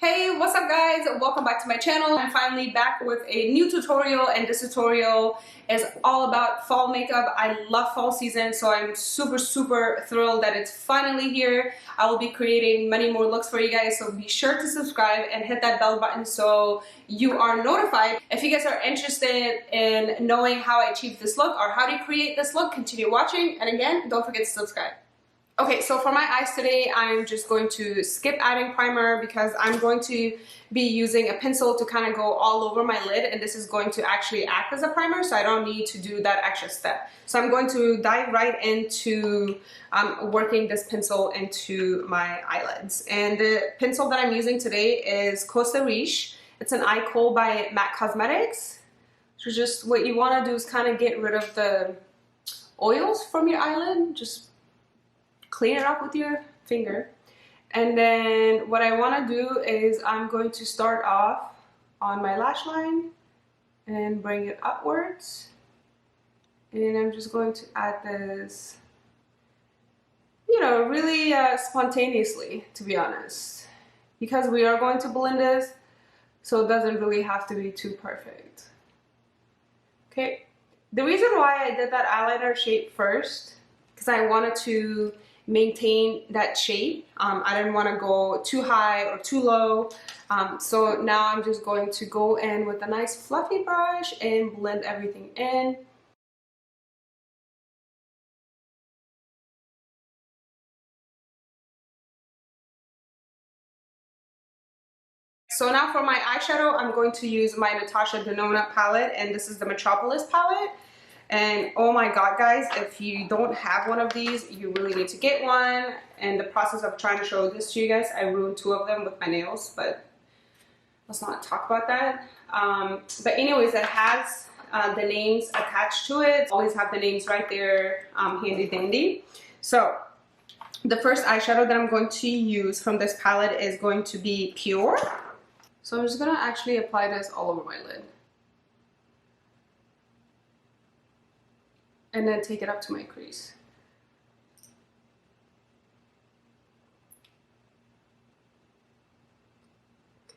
Hey, what's up guys? Welcome back to my channel. I'm finally back with a new tutorial, and this tutorial is all about fall makeup. I love fall season, so I'm super thrilled that it's finally here. I will be creating many more looks for you guys, so be sure to subscribe and hit that bell button so you are notified. If you guys are interested in knowing how I achieved this look or how to create this look, continue watching, and again, don't forget to subscribe. Okay, so for my eyes today, I'm just going to skip adding primer because I'm going to be using a pencil to kind of go all over my lid, and this is going to actually act as a primer, so I don't need to do that extra step. So I'm going to dive right into working this pencil into my eyelids. And the pencil that I'm using today is Costa Riche. It's an eye kohl by MAC Cosmetics. So just what you want to do is kind of get rid of the oils from your eyelid. Just clean it up with your finger. And then what I want to do is I'm going to start off on my lash line and bring it upwards. And I'm just going to add this, you know, really spontaneously, to be honest. Because we are going to blend this, so it doesn't really have to be too perfect. Okay. The reason why I did that eyeliner shape first, because I wanted to maintain that shape. I didn't want to go too high or too low. So now I'm just going to go in with a nice fluffy brush and blend everything in. So now for my eyeshadow, I'm going to use my Natasha Denona palette, and this is the Metropolis palette. And oh my god guys, if you don't have one of these, you really need to get one. In the process of trying to show this to you guys, I ruined 2 of them with my nails, but let's not talk about that. But anyways, it has the names attached to it. Always have the names right there, handy dandy. So the first eyeshadow that I'm going to use from this palette is going to be Pure. So I'm just gonna actually apply this all over my lid. And then take it up to my crease.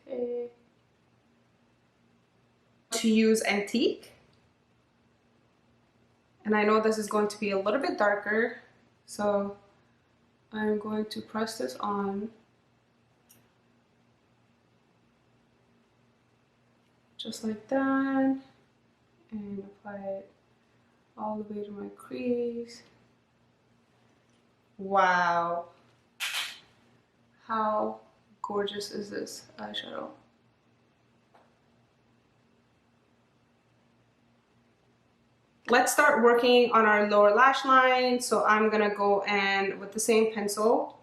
Okay. To use Antique. And I know this is going to be a little bit darker, so I'm going to press this on. Just like that. And apply it all the way to my crease. Wow. How gorgeous is this eyeshadow? Let's start working on our lower lash line. So I'm gonna go in with the same pencil.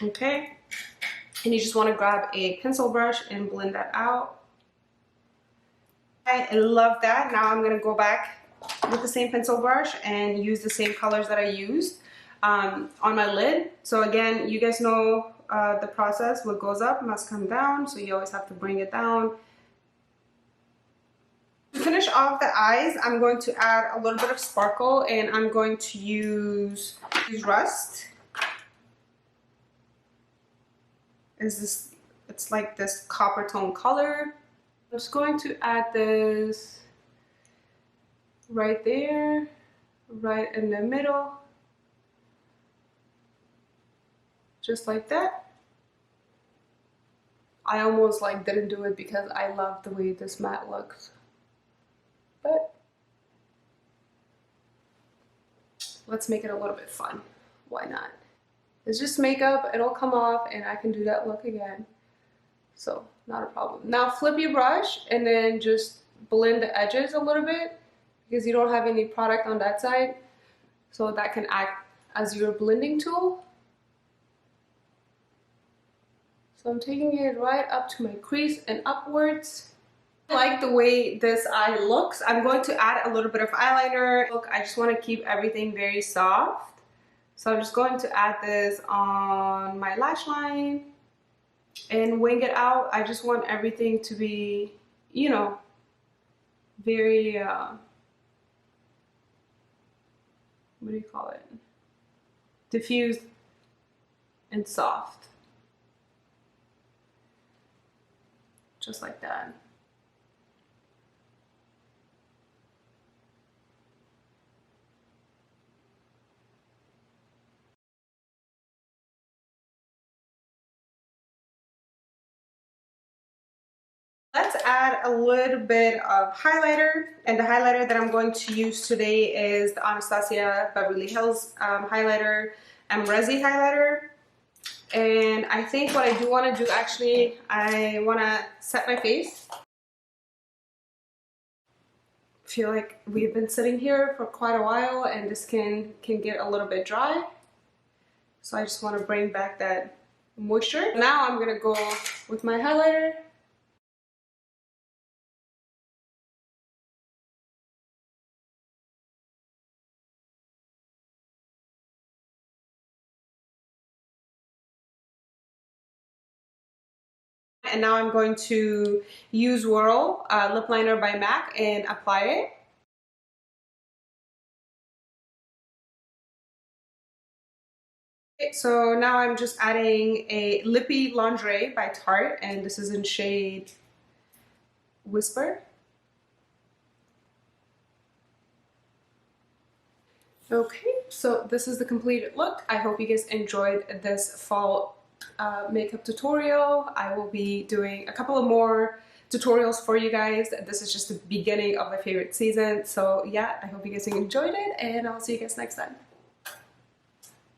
Okay. And you just wanna grab a pencil brush and blend that out. I love that. Now I'm gonna go back with the same pencil brush and use the same colors that I used on my lid. So again, you guys know the process. What goes up must come down, so you always have to bring it down. To finish off the eyes, I'm going to add a little bit of sparkle, and I'm going to use Rust. It's like this copper tone color. I'm just going to add this right there, right in the middle, just like that. I almost like didn't do it because I love the way this matte looks, but let's make it a little bit fun. Why not? It's just makeup, it'll come off and I can do that look again. So not a problem. Now flip your brush and then just blend the edges a little bit because you don't have any product on that side. So that can act as your blending tool. So I'm taking it right up to my crease and upwards. I like the way this eye looks. I'm going to add a little bit of eyeliner. Look, I just want to keep everything very soft. So I'm just going to add this on my lash line and wing it out. I just want everything to be, you know, very, what do you call it? Diffused. and soft. Just like that. Let's add a little bit of highlighter, and the highlighter that I'm going to use today is the Anastasia Beverly Hills highlighter, Resi highlighter. And I think what I do want to do, actually, I want to set my face. I feel like we've been sitting here for quite a while and this can get a little bit dry. So I just want to bring back that moisture. Now I'm going to go with my highlighter. And now I'm going to use Whirl lip liner by MAC and apply it. So now I'm just adding a Lippy Lingerie by Tarte, and this is in shade Whisper. Okay, so this is the completed look. I hope you guys enjoyed this fall makeup tutorial. I will be doing a couple of more tutorials for you guys. This is just the beginning of my favorite season. So yeah, I hope you guys enjoyed it, and I'll see you guys next time.